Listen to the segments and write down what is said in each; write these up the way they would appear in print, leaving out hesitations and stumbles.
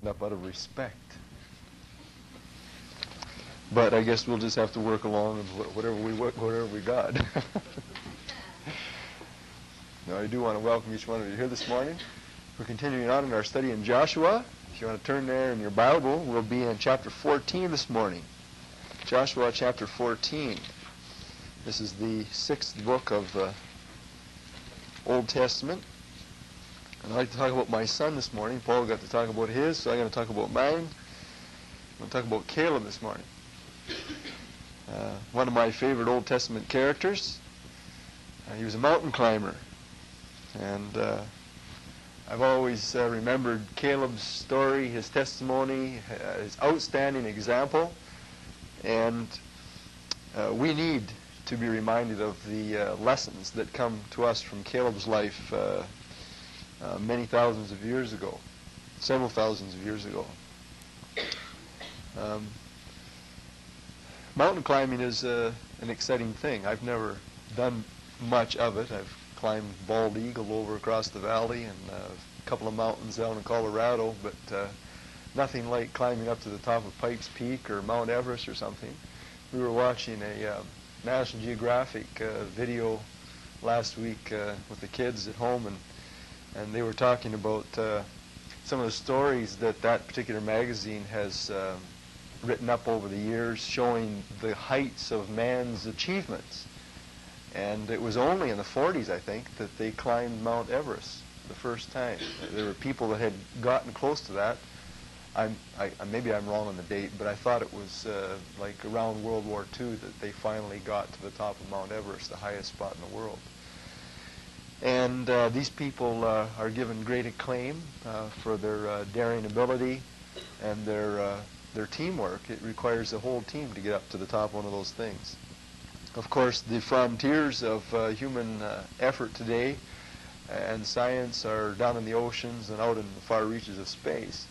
up out of respect. But I guess we'll just have to work along with whatever we got. Now, I do want to welcome each one of you here this morning. We're continuing on in our study in Joshua. If you want to turn there in your Bible, we'll be in chapter 14 this morning. Joshua chapter 14. This is the 6th book of the Old Testament. And I'd like to talk about my son this morning. Paul got to talk about his, so I'm going to talk about mine. I'm going to talk about Caleb this morning. One of my favorite Old Testament characters. He was a mountain climber. And I've always remembered Caleb's story, his testimony, his outstanding example. And we need to be reminded of the lessons that come to us from Caleb's life many thousands of years ago, several thousands of years ago. Mountain climbing is an exciting thing. I've never done much of it. I've climbed Bald Eagle over across the valley and a couple of mountains down in Colorado, but nothing like climbing up to the top of Pikes Peak or Mount Everest or something. We were watching a National Geographic video last week with the kids at home, and they were talking about some of the stories that particular magazine has written up over the years showing the heights of man's achievements. And it was only in the 40s, I think, that they climbed Mount Everest the first time. There were people that had gotten close to that. Maybe I'm wrong on the date, but I thought it was like around World War II that they finally got to the top of Mount Everest, the highest spot in the world. And these people are given great acclaim for their daring ability and their teamwork. It requires a whole team to get up to the top of one of those things. Of course, the frontiers of human effort today and science are down in the oceans and out in the far reaches of space,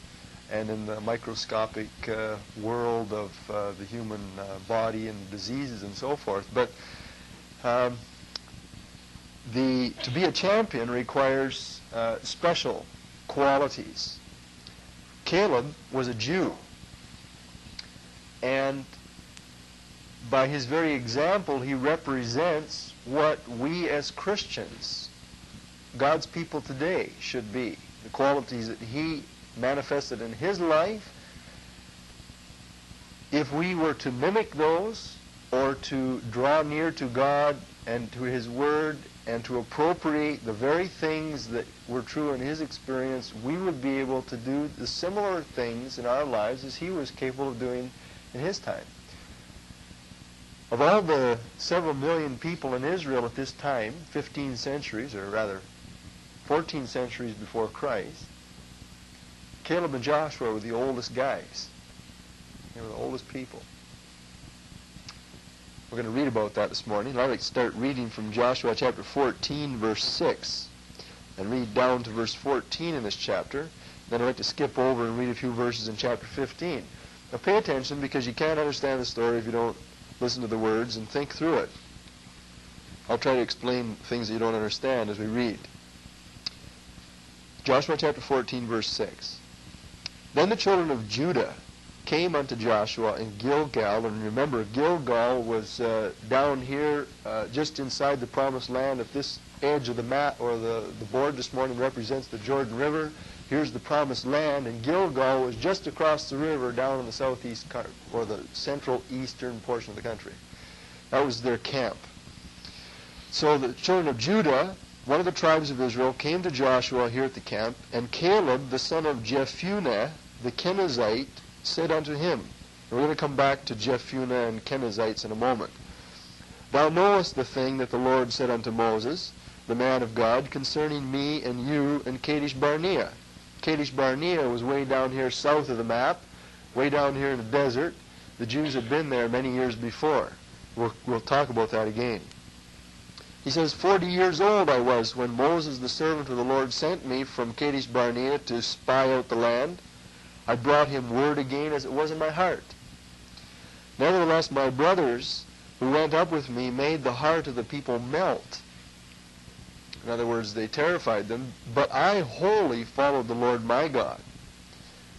and in the microscopic world of the human body and diseases and so forth. But to be a champion requires special qualities. Caleb was a Jew, and by his very example, he represents what we as Christians, God's people today, should be. The qualities that he manifested in his life. If we were to mimic those, or to draw near to God and to his word, and to appropriate the very things that were true in his experience, we would be able to do the similar things in our lives as he was capable of doing in his time. Of all the several million people in Israel at this time, 15 centuries, or rather 14 centuries before Christ, Caleb and Joshua were the oldest guys. They were the oldest people. We're going to read about that this morning. I'd like to start reading from Joshua chapter 14, verse 6, and read down to verse 14 in this chapter. Then I'd like to skip over and read a few verses in chapter 15. Now pay attention, because you can't understand the story if you don't listen to the words and think through it. I'll try to explain things that you don't understand as we read. Joshua chapter 14, verse 6. Then the children of Judah came unto Joshua in Gilgal, and remember, Gilgal was down here just inside the promised land. If this edge of the map or the board this morning represents the Jordan River, here's the promised land, and Gilgal was just across the river down in the southeast or the central eastern portion of the country. That was their camp. So the children of Judah, one of the tribes of Israel, came to Joshua here at the camp, and Caleb, the son of Jephunneh, the Kenizzite, said unto him, and we're going to come back to Jephunneh and Kenizzites in a moment, Thou knowest the thing that the Lord said unto Moses, the man of God, concerning me and you and Kadesh Barnea. Kadesh Barnea was way down here south of the map, way down here in the desert. The Jews had been there many years before. We'll talk about that again. He says, 40 years old I was when Moses, the servant of the Lord, sent me from Kadesh Barnea to spy out the land. I brought him word again as it was in my heart. Nevertheless, my brothers who went up with me made the heart of the people melt. In other words, they terrified them, but I wholly followed the Lord my God.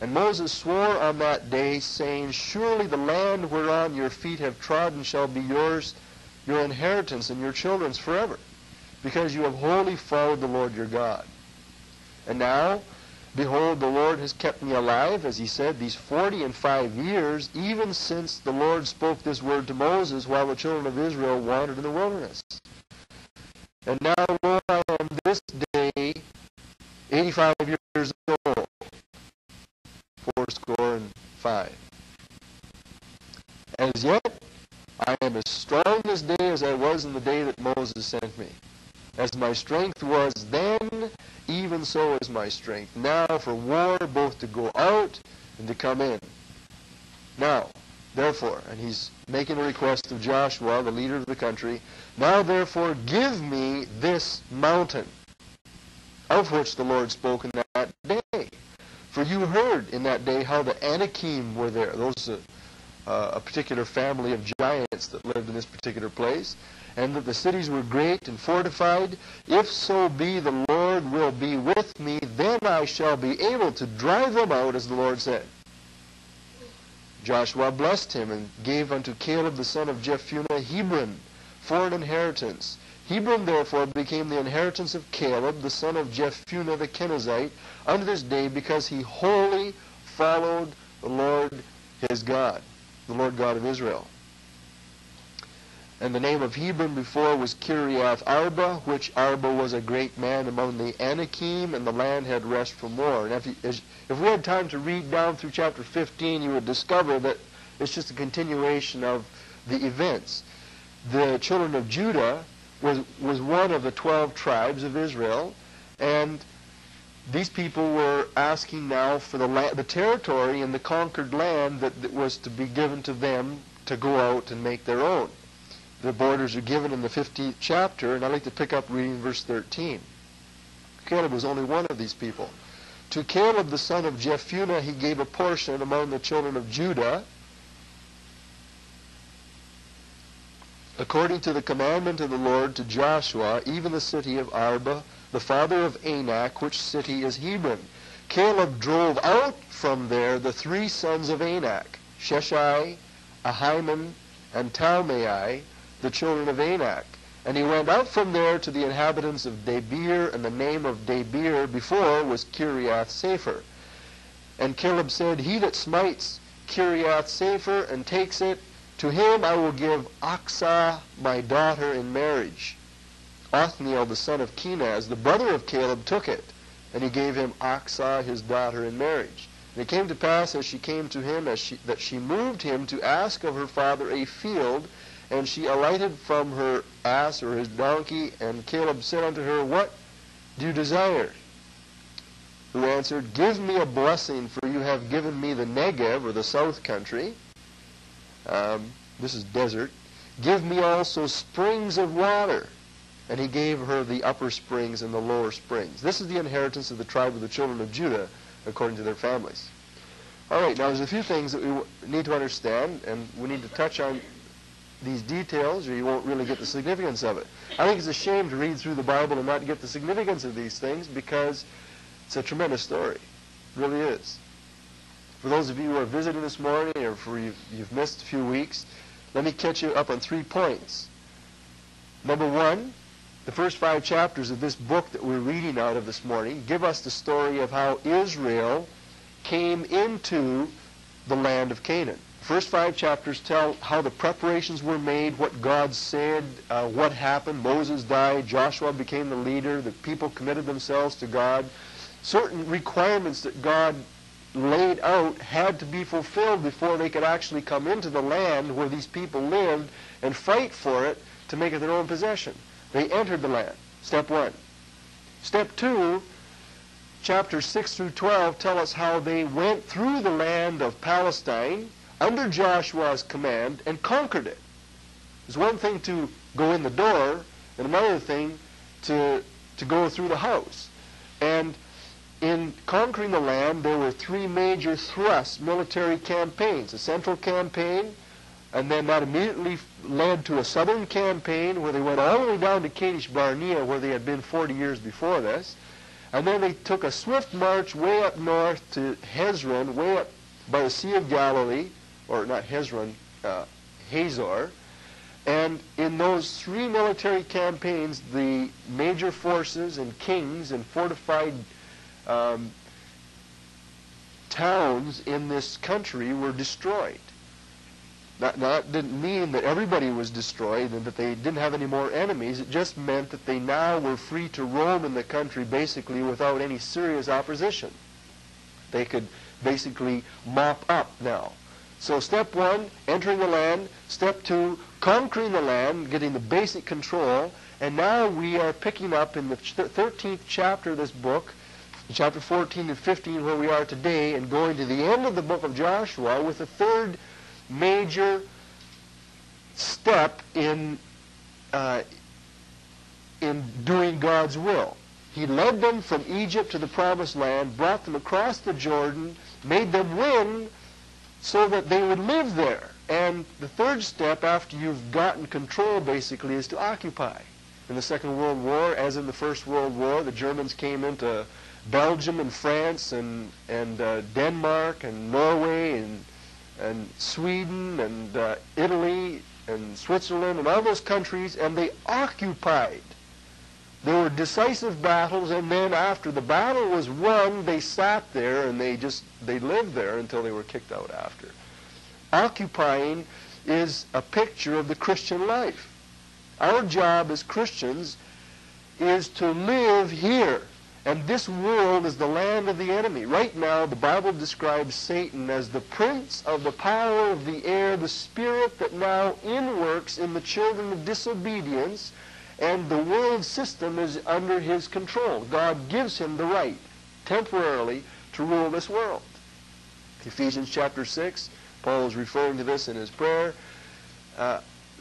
And Moses swore on that day, saying, Surely the land whereon your feet have trodden shall be yours, your inheritance and your children's forever, because you have wholly followed the Lord your God. And now, behold, the Lord has kept me alive, as he said, these 45 years, even since the Lord spoke this word to Moses while the children of Israel wandered in the wilderness. And now, Lord, I am this day 85 years old, 85. As yet, I am as strong this day as I was in the day that Moses sent me. As my strength was then, even so is my strength now for war, both to go out and to come in. Now, therefore, and he's making a request of Joshua, the leader of the country, now therefore give me this mountain, of which the Lord spoke in that day. For you heard in that day how the Anakim were there. Those a particular family of giants that lived in this particular place, and that the cities were great and fortified. If so be the Lord will be with me, then I shall be able to drive them out, as the Lord said. Joshua blessed him and gave unto Caleb the son of Jephunneh Hebron for an inheritance. Hebron therefore became the inheritance of Caleb the son of Jephunneh the Kenizzite unto this day, because he wholly followed the Lord his God, the Lord God of Israel. And the name of Hebron before was Kiriath Arba, which Arba was a great man among the Anakim, and the land had rest from war. And if we had time to read down through chapter 15, you would discover that it's just a continuation of the events. The children of Judah was one of the 12 tribes of Israel, and these people were asking now for the territory in the conquered land that was to be given to them to go out and make their own. The borders are given in the 15th chapter, and I'd like to pick up reading verse 13. Caleb was only one of these people. To Caleb the son of Jephunneh he gave a portion among the children of Judah, according to the commandment of the Lord to Joshua, even the city of Arba, the father of Anak, which city is Hebron. Caleb drove out from there the 3 sons of Anak, Sheshai, Ahiman, and Talmai, the children of Anak. And he went out from there to the inhabitants of Debir, and the name of Debir before was Kiriath Sepher. And Caleb said, He that smites Kiriath Sepher and takes it, to him I will give Achsah my daughter in marriage. Othniel the son of Kenaz, the brother of Caleb, took it, and he gave him Achsah his daughter in marriage. And it came to pass, as she came to him, that she moved him to ask of her father a field, and she alighted from her ass or his donkey, and Caleb said unto her, What do you desire? Who answered, Give me a blessing, for you have given me the Negev, or the south country. This is desert. Give me also springs of water. And he gave her the upper springs and the lower springs. This is the inheritance of the tribe of the children of Judah, according to their families. All right, now there's a few things that we need to understand, and we need to touch on these details, or you won't really get the significance of it. I think it's a shame to read through the Bible and not get the significance of these things, because it's a tremendous story. It really is. For those of you who are visiting this morning, or for you've missed a few weeks, let me catch you up on 3 points. Number 1, the first 5 chapters of this book that we're reading out of this morning give us the story of how Israel came into the land of Canaan. The first 5 chapters tell how the preparations were made, what God said, what happened. Moses died, Joshua became the leader, the people committed themselves to God. Certain requirements that God laid out had to be fulfilled before they could actually come into the land where these people lived and fight for it to make it their own possession. They entered the land. Step 1. Step 2, chapters 6 through 12 tell us how they went through the land of Palestine under Joshua's command and conquered it. It's one thing to go in the door, and another thing to go through the house. And in conquering the land, there were 3 major thrust military campaigns. A central campaign, and then that immediately led to a southern campaign where they went all the way down to Kadesh Barnea, where they had been 40 years before this. And then they took a swift march way up north to Hezron, way up by the Sea of Galilee, or not Hezron, Hazor. And in those 3 military campaigns, the major forces and kings and fortified towns in this country were destroyed. That didn't mean that everybody was destroyed and that they didn't have any more enemies. It just meant that they now were free to roam in the country basically without any serious opposition. They could basically mop up now. So step 1, entering the land. Step 2, conquering the land, getting the basic control. And now we are picking up in the 13th chapter of this book, chapter 14 and 15, where we are today, and going to the end of the book of Joshua with the third major step in doing God's will. He led them from Egypt to the promised land, brought them across the Jordan, made them win so that they would live there. And the third step, after you've gotten control, basically, is to occupy. In the Second World War, as in the First World War, the Germans came into Belgium and France and Denmark and Norway and Sweden and Italy and Switzerland and all those countries, and they occupied. There were decisive battles, and then after the battle was won, they sat there and they lived there until they were kicked out after. Occupying is a picture of the Christian life. Our job as Christians is to live here. And this world is the land of the enemy. Right now, the Bible describes Satan as the prince of the power of the air, the spirit that now inworks in the children of disobedience, and the world system is under his control. God gives him the right, temporarily, to rule this world. Ephesians chapter 6, Paul is referring to this in his prayer,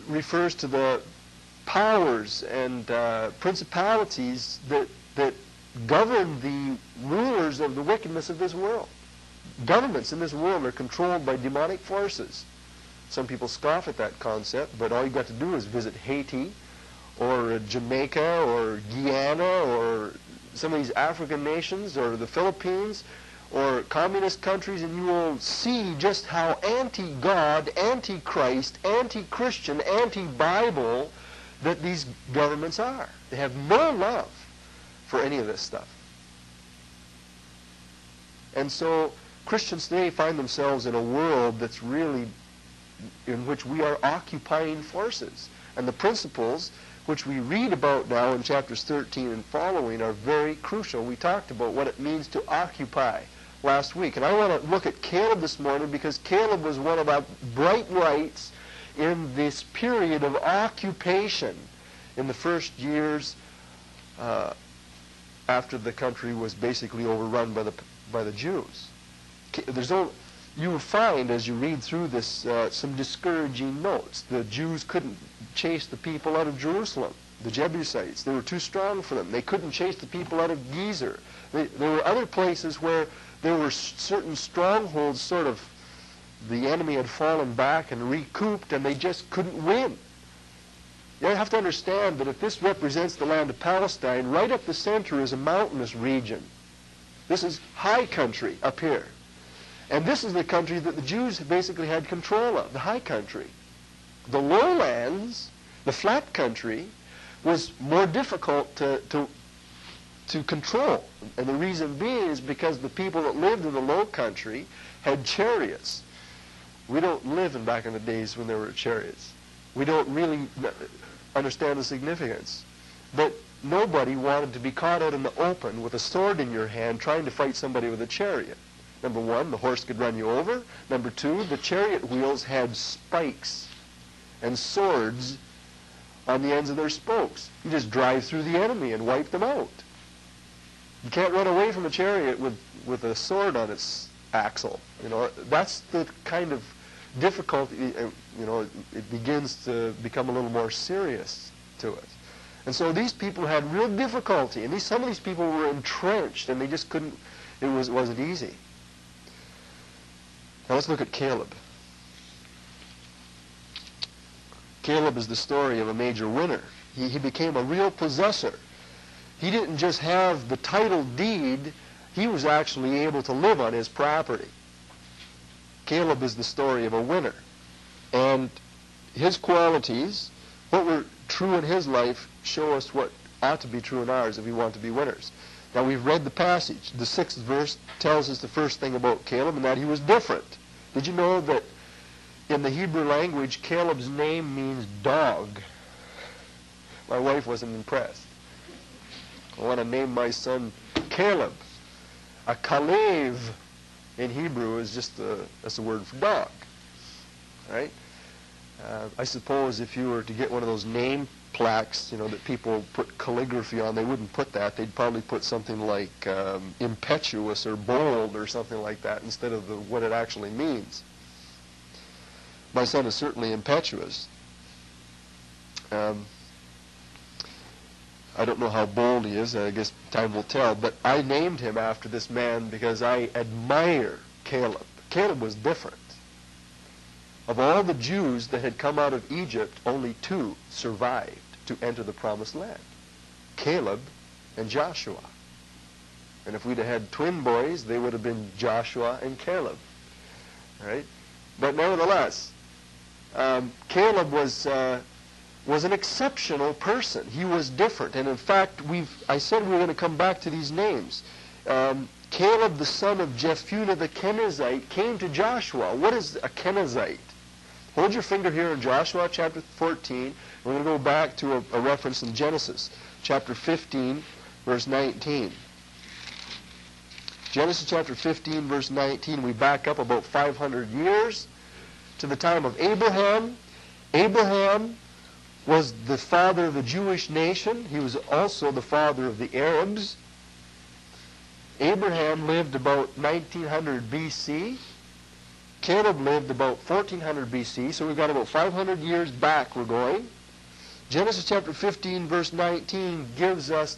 refers to the powers and principalities that govern the rulers of the wickedness of this world. Governments in this world are controlled by demonic forces. Some people scoff at that concept, but all you've got to do is visit Haiti or Jamaica or Guyana or some of these African nations or the Philippines or communist countries, and you will see just how anti-God, anti-Christ, anti-Christian, anti-Bible that these governments are. They have no love for any of this stuff. And so Christians today find themselves in a world that's really in which we are occupying forces. And the principles which we read about now in chapters 13 and following are very crucial. We talked about what it means to occupy last week. And I want to look at Caleb this morning because Caleb was one of our bright lights in this period of occupation in the first years after the country was basically overrun by the Jews. You will find as you read through this some discouraging notes. The Jews couldn't chase the people out of Jerusalem. The Jebusites, they were too strong for them. They couldn't chase the people out of Gezer. There were other places where there were certain strongholds, sort of, the enemy had fallen back and recouped, and they just couldn't win. You have to understand that if this represents the land of Palestine, right up the center is a mountainous region. This is high country up here. And this is the country that the Jews basically had control of, the high country. The lowlands, the flat country, was more difficult to control. And the reason being is because the people that lived in the low country had chariots. We don't live back in the days when there were chariots. We don't really understand the significance. But nobody wanted to be caught out in the open with a sword in your hand trying to fight somebody with a chariot. Number one, the horse could run you over. Number two, the chariot wheels had spikes and swords on the ends of their spokes. You just drive through the enemy and wipe them out. You can't run away from a chariot with a sword on its axle. You know, that's the kind of difficulty, you know, it begins to become a little more serious to it. And so these people had real difficulty, and some of these people were entrenched, and they just couldn't, it wasn't easy. Now let's look at Caleb. Caleb is the story of a major winner. He became a real possessor. he didn't just have the title deed, he was actually able to live on his property. Caleb is the story of a winner. And his qualities, what were true in his life, show us what ought to be true in ours if we want to be winners. Now, we've read the passage. The 6th verse tells us the first thing about Caleb, and that he was different. Did you know that in the Hebrew language, Caleb's name means dog? My wife wasn't impressed. I want to name my son Caleb. A Kalev in Hebrew is just that's a word for dog. Right? I suppose if you were to get one of those name plaques, that people put calligraphy on, they wouldn't put that. They'd probably put something like impetuous or bold or something like that instead of what it actually means. My son is certainly impetuous. I don't know how bold he is. I guess time will tell. But I named him after this man because I admire Caleb. Caleb was different. Of all the Jews that had come out of Egypt, only 2 survived to enter the Promised Land. Caleb and Joshua. And if we'd have had twin boys, they would have been Joshua and Caleb. Right? But nevertheless, Caleb was an exceptional person. He was different. And in fact, I said we were going to come back to these names. Caleb, the son of Jephunneh the Kenizzite, came to Joshua. What is a Kenizzite? Hold your finger here in Joshua chapter 14. We're going to go back to a reference in Genesis chapter 15, verse 19. Genesis chapter 15, verse 19. We back up about 500 years to the time of Abraham. Abraham was the father of the Jewish nation. He was also the father of the Arabs. Abraham lived about 1900 BC. Caleb lived about 1400 BC, so we've got about 500 years back we're going. Genesis chapter 15, verse 19 gives us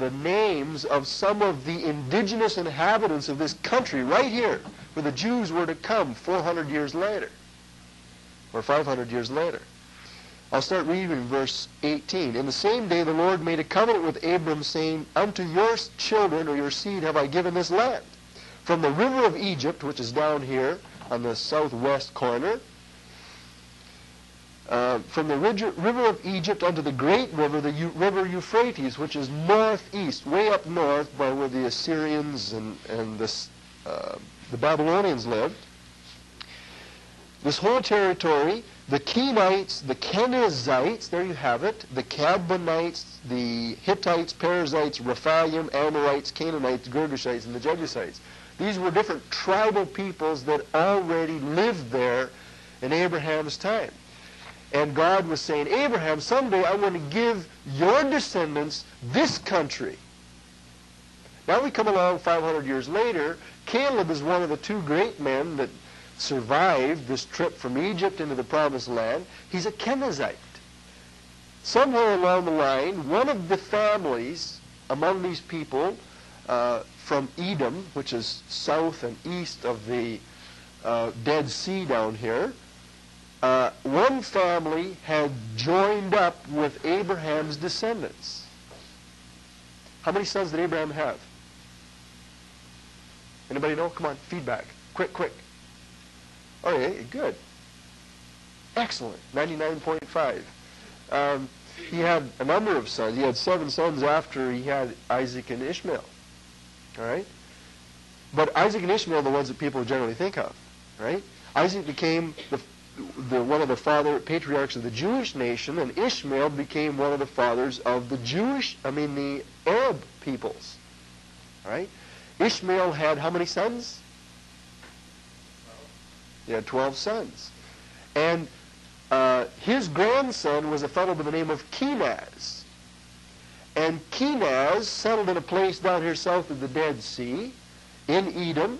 the names of some of the indigenous inhabitants of this country right here, where the Jews were to come 400 years later, or 500 years later. I'll start reading verse 18. In the same day the Lord made a covenant with Abram, saying, Unto your children, or your seed, have I given this land. From the river of Egypt, which is down here on the southwest corner, from the river of Egypt unto the great river, the river Euphrates, which is northeast, way up north by where the Assyrians and the Babylonians lived. This whole territory, the Kenites, the Kenizzites, there you have it, the Cadmonites, the Hittites, Perizzites, Rephaim, Amorites, Canaanites, Girgashites, and the Jebusites. These were different tribal peoples that already lived there in Abraham's time. And God was saying, Abraham, someday I want to give your descendants this country. Now we come along 500 years later. Caleb is one of the 2 great men that survived this trip from Egypt into the Promised Land. He's a Kenizzite. Somewhere along the line, one of the families among these people from Edom, which is south and east of the Dead Sea down here, one family had joined up with Abraham's descendants. How many sons did Abraham have? Anybody know? Come on, feedback. Quick, quick. Okay, good. Excellent. 99.5. He had a number of sons. He had 7 sons after he had Isaac and Ishmael. All right? But Isaac and Ishmael are the ones that people generally think of. Right? Isaac became one of the patriarchs of the Jewish nation, and Ishmael became one of the fathers of the Arab peoples. All right? Ishmael had how many sons? He had 12 sons. And his grandson was a fellow by the name of Kenaz. And Kenaz settled in a place down here south of the Dead Sea, in Edom,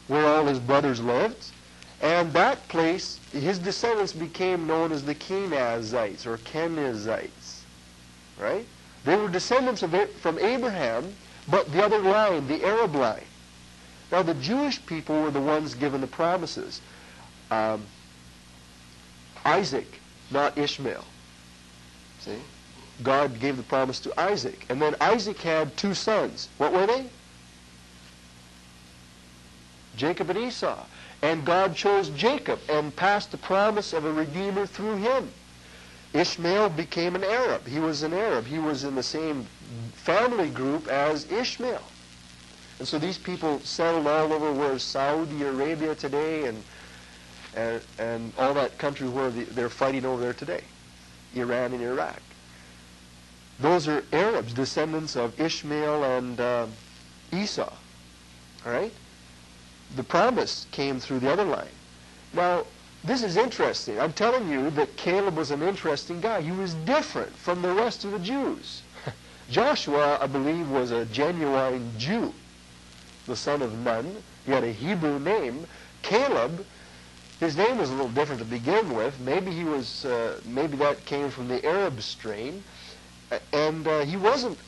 where all his brothers lived. And that place, his descendants became known as the Kenazzites, or Kenizzites. Right? They were descendants from Abraham, but the other line, the Arab line. Now, the Jewish people were the ones given the promises. Isaac, not Ishmael. See? God gave the promise to Isaac. And then Isaac had two sons. What were they? Jacob and Esau. And God chose Jacob and passed the promise of a redeemer through him. Ishmael became an Arab. He was an Arab. He was in the same family group as Ishmael. And so these people settled all over where Saudi Arabia today and all that country where they're fighting over there today, Iran and Iraq. Those are Arabs, descendants of Ishmael and Esau. All right? The promise came through the other line. Now, this is interesting. I'm telling you that Caleb was an interesting guy. He was different from the rest of the Jews. Joshua, I believe, was a genuine Jew, the son of Nun. He had a Hebrew name. Caleb, his name was a little different to begin with. Maybe he was, maybe that came from the Arab strain. And he wasn't,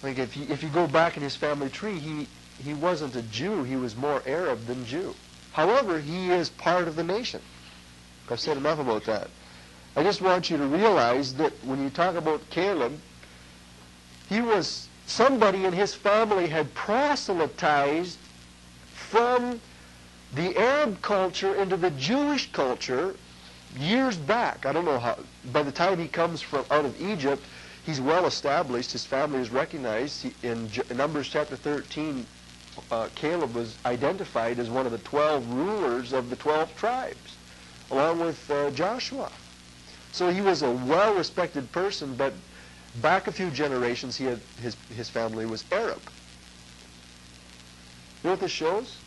like if you go back in his family tree, he wasn't a Jew. He was more Arab than Jew. However, he is part of the nation. I've said enough about that. I just want you to realize that when you talk about Caleb, he was somebody in his family had proselytized from the Arab culture into the Jewish culture years back. I don't know how. By the time he comes from out of Egypt, he's well established. His family is recognized. In Numbers chapter 13, Caleb was identified as one of the 12 rulers of the 12 tribes, along with Joshua. So he was a well-respected person, but back a few generations, he had his family was Arab. You know what this shows?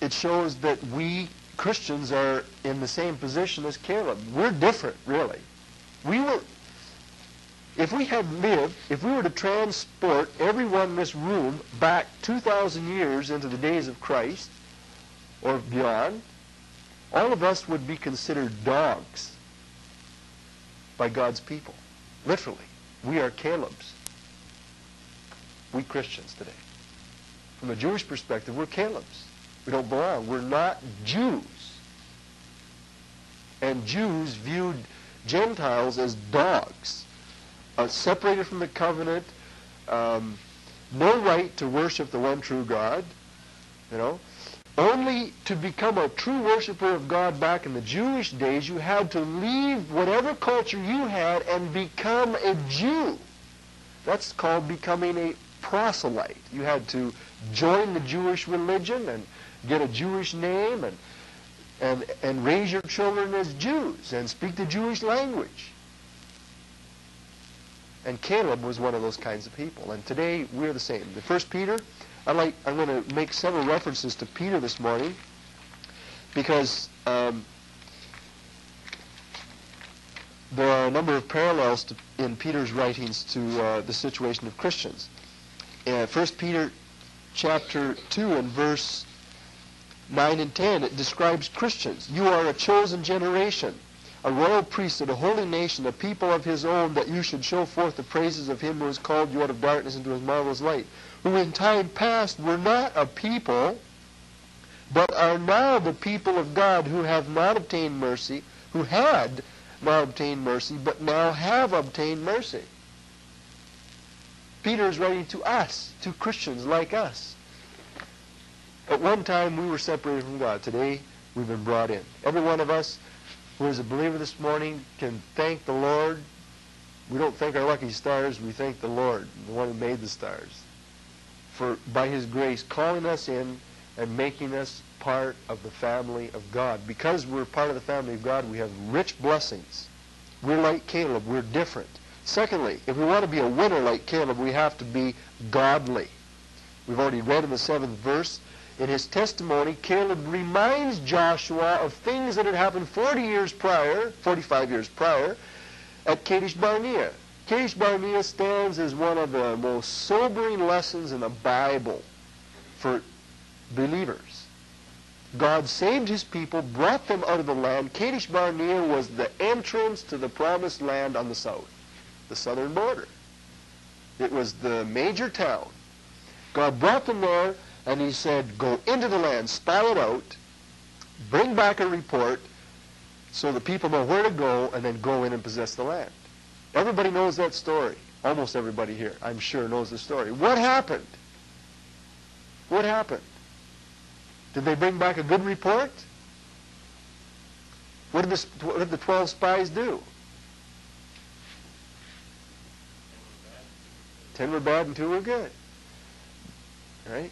It shows that we Christians are in the same position as Caleb. We're different, really. If we were to transport everyone in this room back 2,000 years into the days of Christ, or beyond, all of us would be considered dogs by God's people. Literally. We are Calebs. We Christians today. From a Jewish perspective, we're Calebs. We don't belong. We're not Jews. And Jews viewed Gentiles as dogs, separated from the covenant, no right to worship the one true God, you know. Only to become a true worshiper of God back in the Jewish days, you had to leave whatever culture you had and become a Jew. That's called becoming a proselyte. You had to join the Jewish religion and get a Jewish name and raise your children as Jews and speak the Jewish language. And Caleb was one of those kinds of people. And today we're the same. The First Peter, I'm going to make several references to Peter this morning because there are a number of parallels in Peter's writings to the situation of Christians. 1 Peter chapter 2 and verse 9 and 10, it describes Christians. You are a chosen generation, a royal priesthood, a holy nation, a people of his own, that you should show forth the praises of him who has called you out of darkness into his marvelous light, who in time past were not a people, but are now the people of God, who have not obtained mercy, who had not obtained mercy, but now have obtained mercy. Peter is writing to us, to Christians like us. At one time, we were separated from God. Today, we've been brought in. Every one of us who is a believer this morning can thank the Lord. We don't thank our lucky stars. We thank the Lord, the one who made the stars, for by his grace calling us in and making us part of the family of God. Because we're part of the family of God, we have rich blessings. We're like Caleb. We're different. Secondly, if we want to be a winner like Caleb, we have to be godly. We've already read in the 7th verse. In his testimony, Caleb reminds Joshua of things that had happened 45 years prior, at Kadesh Barnea. Kadesh Barnea stands as one of the most sobering lessons in the Bible for believers. God saved his people, brought them out of the land. Kadesh Barnea was the entrance to the promised land on the south, the southern border. It was the major town. God brought them there, and he said, go into the land, spy it out, bring back a report, so the people know where to go and then go in and possess the land. Everybody knows that story. Almost everybody here, I'm sure, knows the story. What happened? What happened? Did they bring back a good report? What did the 12 spies do? 10 were bad and 2 were good. Right?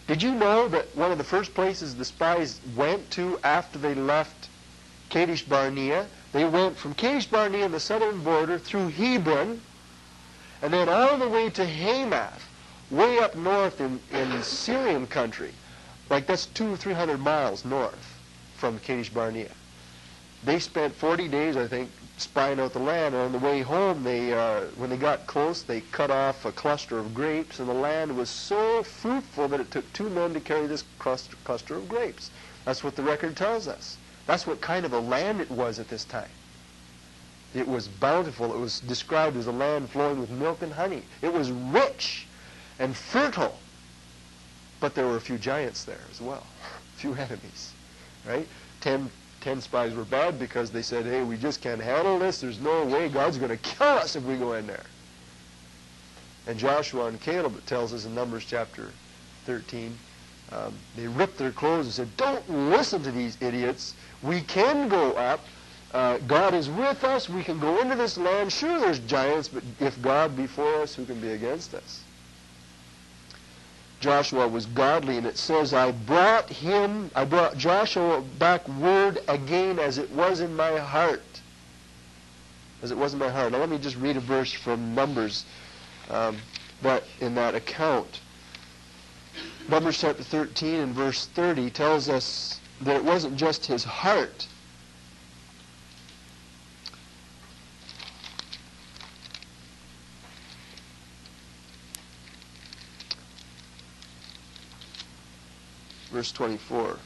Did you know that one of the first places the spies went to after they left Kadesh Barnea, they went from Kadesh Barnea on the southern border through Hebron, and then all the way to Hamath, way up north in Syrian country. Like that's 200 or 300 miles north from Kadesh Barnea. They spent 40 days, I think, spying out the land. And on the way home, when they got close, they cut off a cluster of grapes, and the land was so fruitful that it took 2 men to carry this cluster of grapes. That's what the record tells us. That's what kind of a land it was at this time. It was bountiful. It was described as a land flowing with milk and honey. It was rich and fertile. But there were a few giants there as well, a few enemies, right? 10 spies were bad because they said, hey, we just can't handle this. There's no way. God's going to kill us if we go in there. And Joshua and Caleb, it tells us in Numbers chapter 13, they ripped their clothes and said, don't listen to these idiots. We can go up. God is with us. We can go into this land. Sure, there's giants, but if God be for us, who can be against us? Joshua was godly, and it says, I brought Joshua back word again as it was in my heart. As it was in my heart. Now let me just read a verse from Numbers in that account. Numbers chapter 13 and verse 30 tells us that it wasn't just his heart. Verse 24.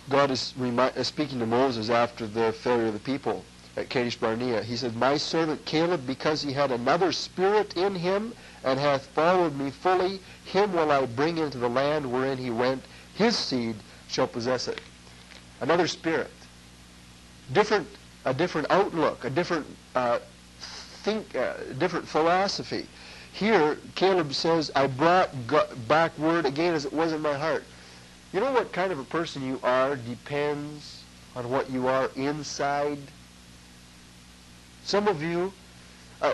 God is speaking to Moses after the failure of the people at Kadesh Barnea. He said, my servant Caleb, because he had another spirit in him, and hath followed me fully, him will I bring into the land wherein he went. His seed shall possess it. Another spirit. A different outlook, a different different philosophy. Here, Caleb says, I brought back word again as it was in my heart. You know what kind of a person you are depends on what you are inside. Some of you, I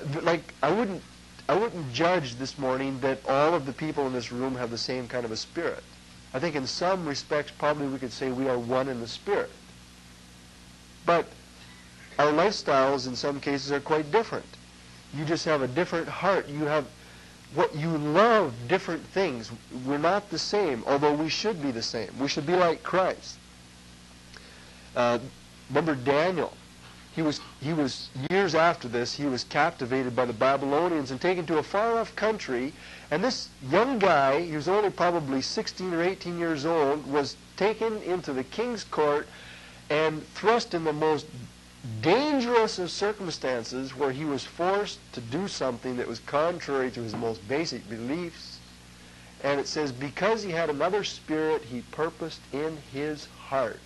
wouldn't judge this morning that all of the people in this room have the same kind of a spirit. I think in some respects probably we could say we are one in the spirit. But our lifestyles in some cases are quite different. You just have a different heart. You have what you love, different things. We're not the same, although we should be the same. We should be like Christ. Remember Daniel. He was years after this, he was captivated by the Babylonians and taken to a far-off country. And this young guy, he was only probably 16 or 18 years old, was taken into the king's court and thrust in the most dangerous of circumstances where he was forced to do something that was contrary to his most basic beliefs. And it says, because he had another spirit, he purposed in his heart.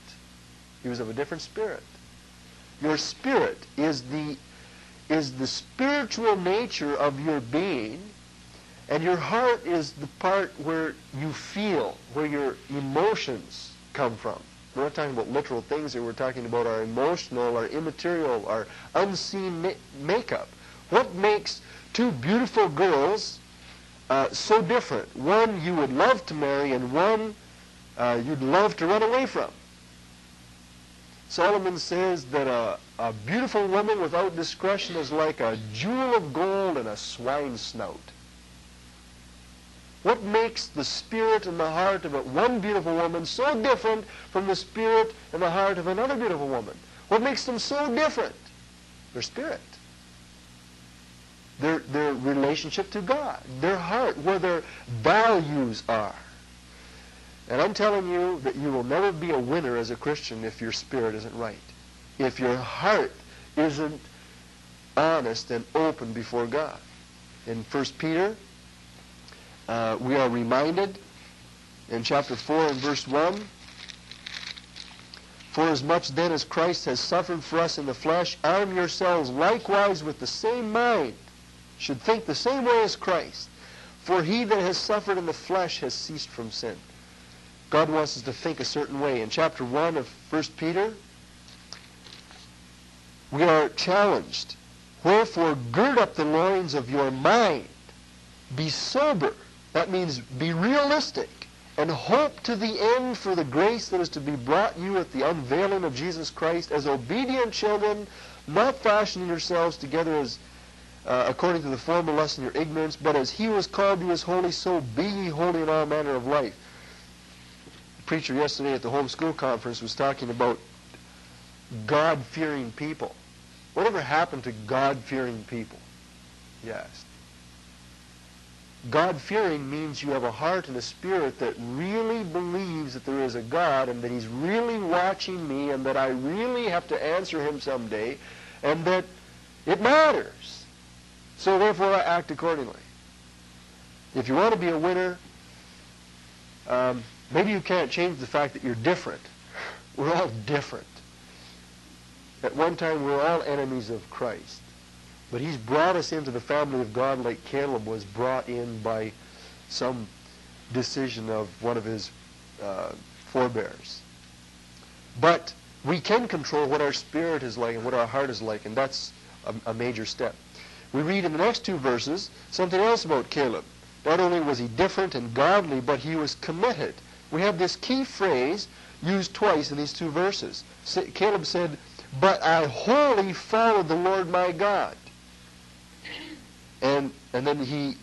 He was of a different spirit. Your spirit is the spiritual nature of your being, and your heart is the part where you feel, where your emotions come from. We're not talking about literal things here. We're talking about our emotional, our immaterial, our unseen makeup. What makes 2 beautiful girls so different? One you would love to marry, and one you'd love to run away from. Solomon says that a beautiful woman without discretion is like a jewel of gold in a swine's snout. What makes the spirit and the heart of one beautiful woman so different from the spirit and the heart of another beautiful woman? What makes them so different? Their spirit. Their relationship to God. Their heart, where their values are. And I'm telling you that you will never be a winner as a Christian if your spirit isn't right. If your heart isn't honest and open before God. In 1 Peter, we are reminded in chapter 4 and verse 1. For as much then as Christ has suffered for us in the flesh, arm yourselves likewise with the same mind. Should think the same way as Christ. For he that has suffered in the flesh has ceased from sin. God wants us to think a certain way. In chapter 1 of 1 Peter, we are challenged. Wherefore gird up the loins of your mind. Be sober. That means be realistic. And hope to the end for the grace that is to be brought you at the unveiling of Jesus Christ as obedient children, not fashioning yourselves together as according to the former lust in your ignorance, but as he was called you is holy, so be ye holy in all manner of life. The preacher yesterday at the homeschool conference was talking about God-fearing people. Whatever happened to God-fearing people? He asked. God-fearing means you have a heart and a spirit that really believes that there is a God and that he's really watching me and that I really have to answer him someday and that it matters. So therefore I act accordingly. If you want to be a winner, maybe you can't change the fact that you're different. We're all different. At one time we were all enemies of Christ. But he's brought us into the family of God like Caleb was brought in by some decision of one of his forebears. But we can control what our spirit is like and what our heart is like, and that's a major step. We read in the next two verses something else about Caleb. Not only was he different and godly, but he was committed. We have this key phrase used twice in these two verses. Caleb said, "But I wholly followed the Lord my God." And then he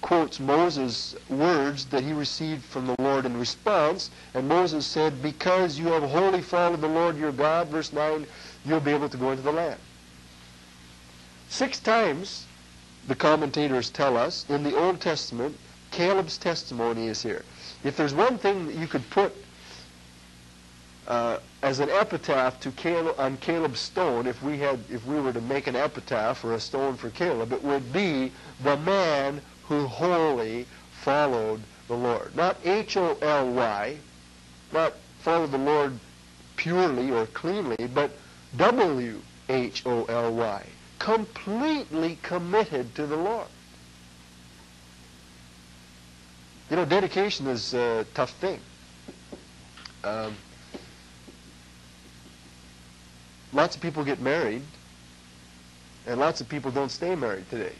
quotes Moses' words that he received from the Lord in response. And Moses said, "Because you have wholly followed the Lord your God," verse 9, "you'll be able to go into the land." 6 times, the commentators tell us, in the Old Testament, Caleb's testimony is here. If there's one thing that you could put as an epitaph to Caleb, on Caleb's stone, if we were to make an epitaph or a stone for Caleb, it would be the man who wholly followed the Lord. Not H-O-L-Y, not followed the Lord purely or cleanly, but W-H-O-L-Y. Completely committed to the Lord. You know, dedication is a tough thing. Lots of people get married, and lots of people don't stay married today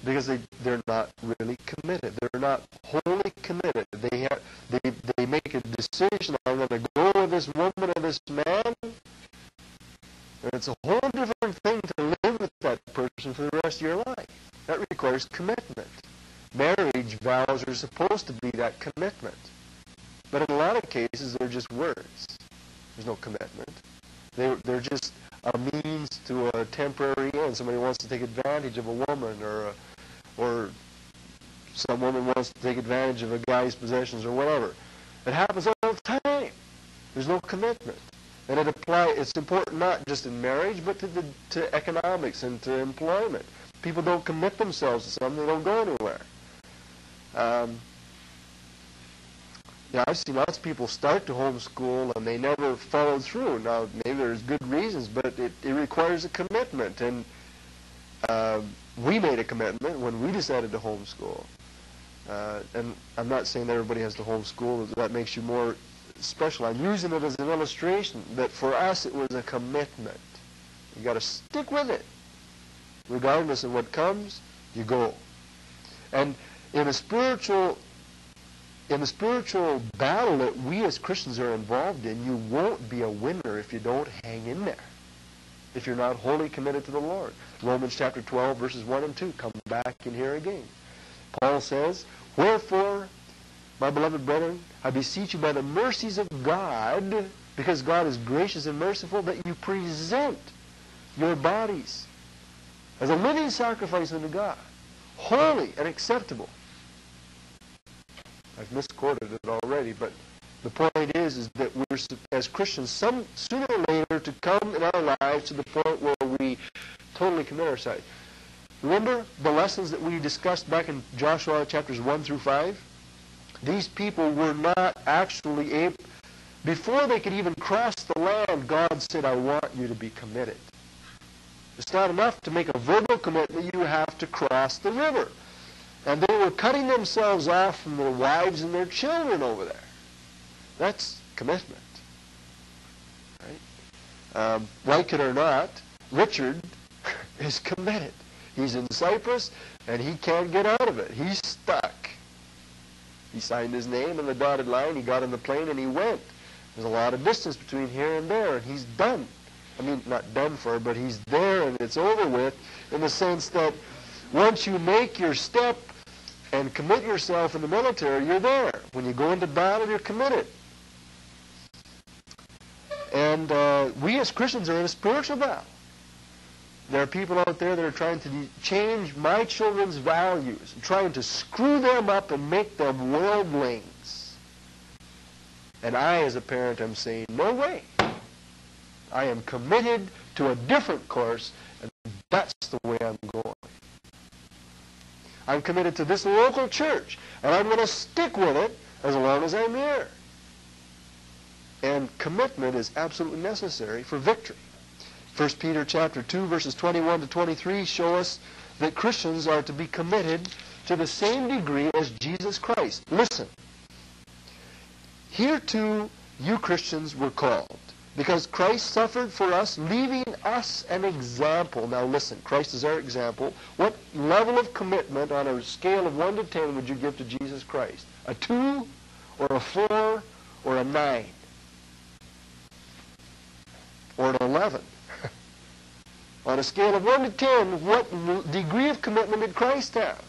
because they're not really committed. They're not wholly committed. They make a decision, I'm going to go with this woman or this man, and it's a whole different thing to live with that person for the rest of your life. That requires commitment. Marriage vows are supposed to be that commitment. But in a lot of cases, they're just words. There's no commitment. They're just a means to a temporary end. Somebody wants to take advantage of a woman, or some woman wants to take advantage of a guy's possessions or whatever. It happens all the time. There's no commitment. And it's important not just in marriage, but to economics and to employment. People don't commit themselves to something, they don't go anywhere. I've seen lots of people start to homeschool and they never followed through. Now, maybe there's good reasons, but it requires a commitment. And we made a commitment when we decided to homeschool. And I'm not saying that everybody has to homeschool. That makes you more special. I'm using it as an illustration that for us it was a commitment. You got to stick with it. Regardless of what comes, you go. And in the spiritual battle that we as Christians are involved in, you won't be a winner if you don't hang in there, if you're not wholly committed to the Lord. Romans chapter 12, verses 1 and 2. Come back in here again. Paul says, "Wherefore, my beloved brethren, I beseech you by the mercies of God," because God is gracious and merciful, "that you present your bodies as a living sacrifice unto God, holy and acceptable." I've misquoted it already, but the point is that we're, as Christians, sooner or later to come in our lives to the point where we totally commit ourselves. Remember the lessons that we discussed back in Joshua chapters 1 through 5? These people were not actually able, before they could even cross the land, God said, I want you to be committed. It's not enough to make a verbal commitment, you have to cross the river. And they were cutting themselves off from their wives and their children over there. That's commitment. Right? Like it or not, Richard is committed. He's in Cyprus, and he can't get out of it. He's stuck. He signed his name in the dotted line, he got on the plane, and he went. There's a lot of distance between here and there, and he's done. I mean, not done for, but he's there, and it's over with, in the sense that once you make your step and commit yourself in the military, you're there. When you go into battle, you're committed. And we as Christians are in a spiritual battle. There are people out there that are trying to change my children's values, trying to screw them up and make them worldlings. And I, as a parent, am saying, no way. I am committed to a different course, and that's the way I'm going. I'm committed to this local church, and I'm going to stick with it as long as I'm here. And commitment is absolutely necessary for victory. 1 Peter chapter 2, verses 21 to 23 show us that Christians are to be committed to the same degree as Jesus Christ. Listen. Hereto you Christians were called, because Christ suffered for us, leaving us an example. Now listen, Christ is our example. What level of commitment on a scale of 1 to 10 would you give to Jesus Christ? A 2, or a 4, or a 9? Or an 11? On a scale of 1 to 10, what degree of commitment did Christ have?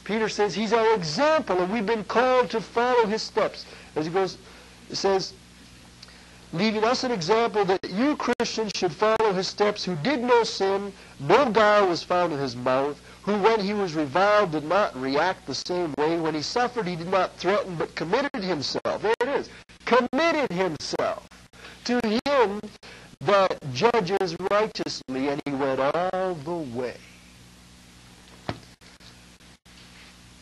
Peter says he's our example, and we've been called to follow his steps. As he goes, it says, leaving us an example that you Christians should follow his steps, who did no sin, no guile was found in his mouth, who when he was reviled did not react the same way, when he suffered he did not threaten, but committed himself. There it is. Committed himself to him that judges righteously, and he went all the way.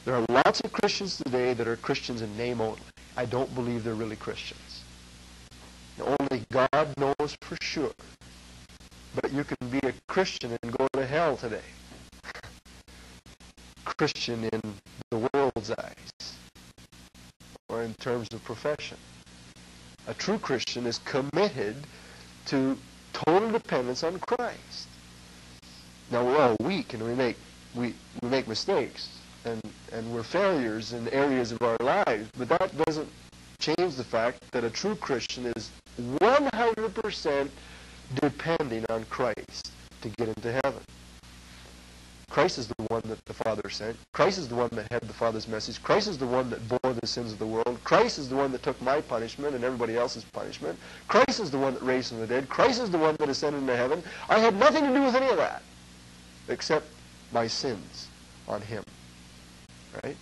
There are lots of Christians today that are Christians in name only. I don't believe they're really Christians. Only God knows for sure. But you can be a Christian and go to hell today. Christian in the world's eyes, or in terms of profession. A true Christian is committed to total dependence on Christ. Now we're all weak, and we make mistakes, and we're failures in areas of our lives, but that doesn't change the fact that a true Christian is 100% depending on Christ to get into heaven. Christ is the one that the Father sent. Christ is the one that had the Father's message. Christ is the one that bore the sins of the world. Christ is the one that took my punishment and everybody else's punishment. Christ is the one that raised from the dead. Christ is the one that ascended into heaven. I had nothing to do with any of that except my sins on him. Right?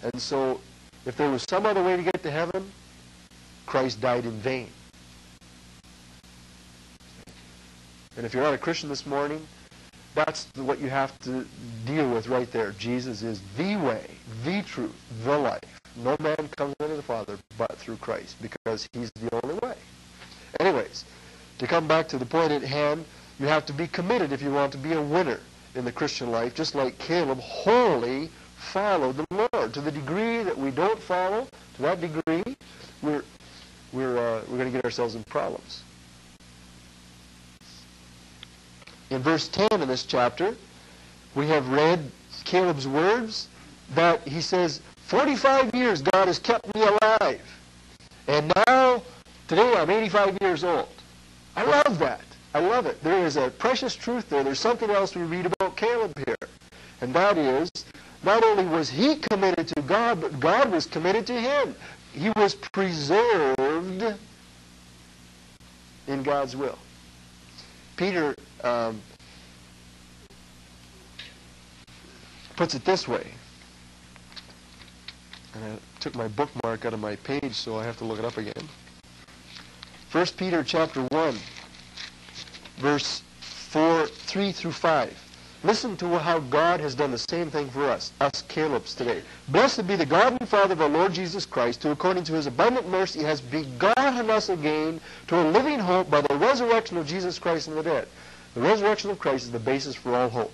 And so if there was some other way to get to heaven, Christ died in vain. And if you're not a Christian this morning, that's what you have to deal with right there. Jesus is the way, the truth, the life. No man comes into the Father but through Christ, because he's the only way. Anyways, to come back to the point at hand, you have to be committed if you want to be a winner in the Christian life, just like Caleb wholly followed the Lord. To the degree that we don't follow, to that degree, we're going to get ourselves in problems. In verse 10 in this chapter, we have read Caleb's words that he says, 45 years God has kept me alive. And now, today I'm 85 years old. I love that. I love it. There is a precious truth there. There's something else we read about Caleb here. And that is, not only was he committed to God, but God was committed to him. He was preserved in God's will. Peter puts it this way, and I took my bookmark out of my page, so I have to look it up again. 1 Peter chapter 1, verse 3 through 5. Listen to how God has done the same thing for us Calebs today. Blessed be the God and Father of our Lord Jesus Christ, who according to his abundant mercy has begotten us again to a living hope by the resurrection of Jesus Christ from the dead. The resurrection of Christ is the basis for all hope.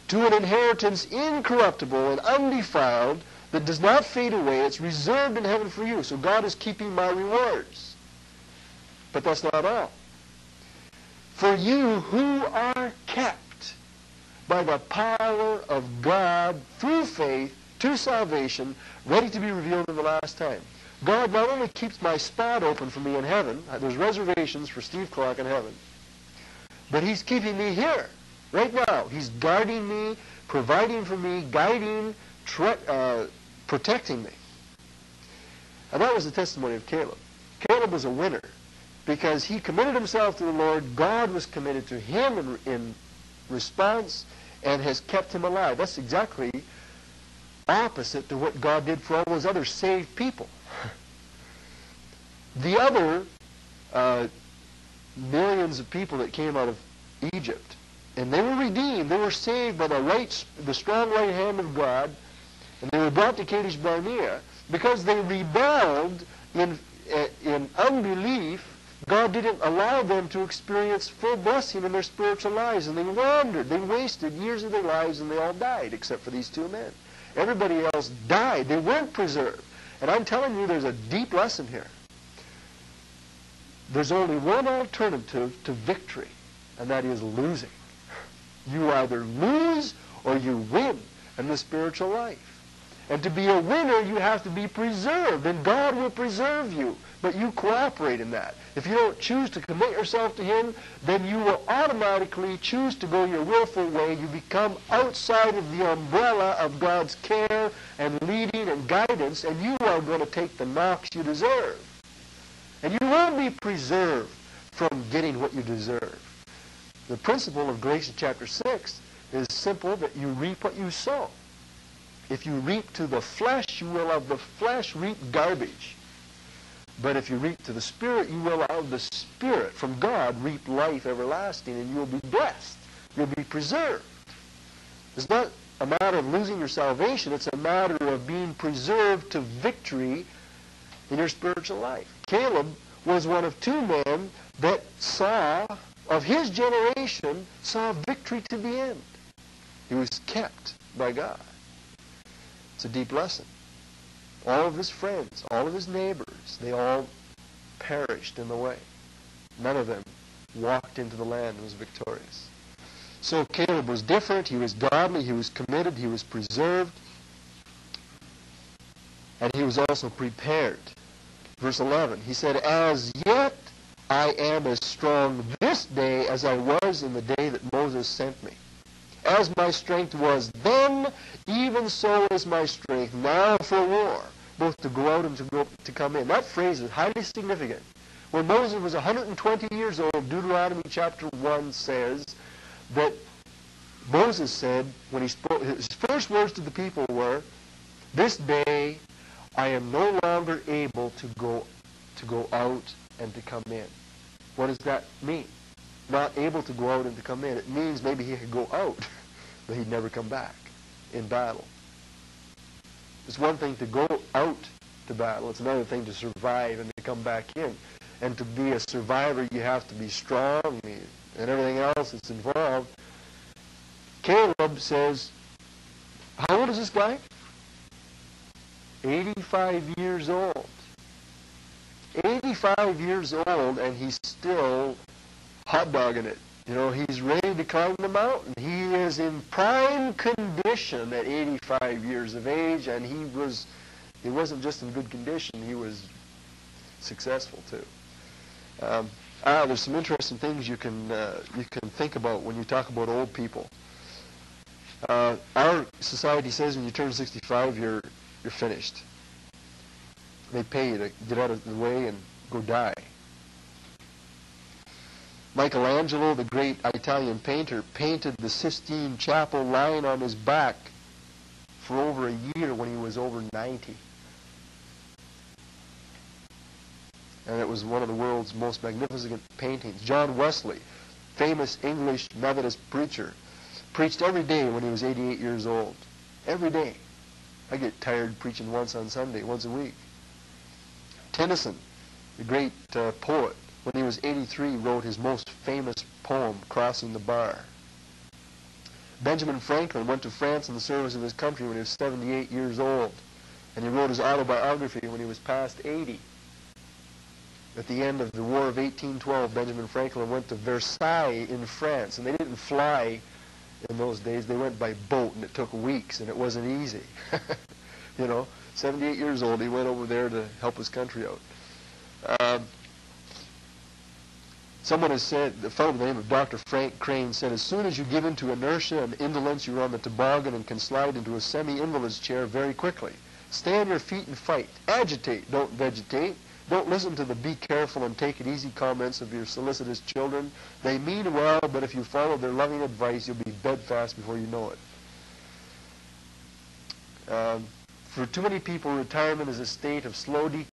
To an inheritance incorruptible and undefiled that does not fade away. It's reserved in heaven for you. So God is keeping my rewards. But that's not all. For you who are kept by the power of God through faith to salvation, ready to be revealed in the last time. God not only keeps my spot open for me in heaven, there's reservations for Steve Clark in heaven, but he's keeping me here, right now. He's guarding me, providing for me, guiding, protecting me. And that was the testimony of Caleb. Caleb was a winner because he committed himself to the Lord. God was committed to him in response and has kept him alive. That's exactly opposite to what God did for all those other saved people. The other millions of people that came out of Egypt, and they were redeemed, they were saved by the strong right hand of God, and they were brought to Kadesh Barnea because they rebelled in unbelief. God didn't allow them to experience full blessing in their spiritual lives, and they wandered. They wasted years of their lives, and they all died except for these two men. Everybody else died. They weren't preserved. And I'm telling you, there's a deep lesson here. There's only one alternative to victory, and that is losing. You either lose or you win in the spiritual life. And to be a winner, you have to be preserved, and God will preserve you. But you cooperate in that. If you don't choose to commit yourself to Him, then you will automatically choose to go your willful way. You become outside of the umbrella of God's care and leading and guidance, and you are going to take the knocks you deserve. And you won't be preserved from getting what you deserve. The principle of Galatians chapter 6 is simple, that you reap what you sow. If you reap to the flesh, you will of the flesh reap garbage. But if you reap to the Spirit, you will out of the Spirit from God reap life everlasting, and you will be blessed. You'll be preserved. It's not a matter of losing your salvation. It's a matter of being preserved to victory in your spiritual life. Caleb was one of two men that of his generation, saw victory to the end. He was kept by God. It's a deep lesson. All of his friends, all of his neighbors, they all perished in the way. None of them walked into the land and was victorious. So Caleb was different. He was godly. He was committed. He was preserved. And he was also prepared. Verse 11, he said, "As yet I am as strong this day as I was in the day that Moses sent me. As my strength was then, even so is my strength now for war, both to go out and to come in." That phrase is highly significant. When Moses was 120 years old, Deuteronomy chapter 1 says that Moses said, when he spoke, his first words to the people were, "This day I am no longer able to go out and to come in." What does that mean? Not able to go out and to come in. It means maybe he could go out, but he'd never come back in battle. It's one thing to go out to battle. It's another thing to survive and to come back in. And to be a survivor, you have to be strong and everything else that's involved. Caleb says, how old is this guy? 85 years old. 85 years old, and he's still hot dogging it. You know, he's ready to climb the mountain. He is in prime condition at 85 years of age, and he wasn't just in good condition, he was successful too. There's some interesting things you can think about when you talk about old people. Our society says when you turn 65, you're finished. They pay you to get out of the way and go die. Michelangelo, the great Italian painter, painted the Sistine Chapel lying on his back for over a year when he was over 90. And it was one of the world's most magnificent paintings. John Wesley, famous English Methodist preacher, preached every day when he was 88 years old. Every day. I get tired preaching once on Sunday, once a week. Tennyson, the great poet, when he was 83, wrote his most famous poem, Crossing the Bar. Benjamin Franklin went to France in the service of his country when he was 78 years old, and he wrote his autobiography when he was past 80. At the end of the War of 1812, Benjamin Franklin went to Versailles in France, and they didn't fly in those days. They went by boat, and it took weeks, and it wasn't easy. 78 years old, he went over there to help his country out. Someone has said, a fellow by the name of Dr. Frank Crane said, as soon as you give in to inertia and indolence, you're on the toboggan and can slide into a semi-invalid's chair very quickly. Stay on your feet and fight. Agitate, don't vegetate. Don't listen to the be careful and take it easy comments of your solicitous children. They mean well, but if you follow their loving advice, you'll be bedfast before you know it. For too many people, retirement is a state of slow decay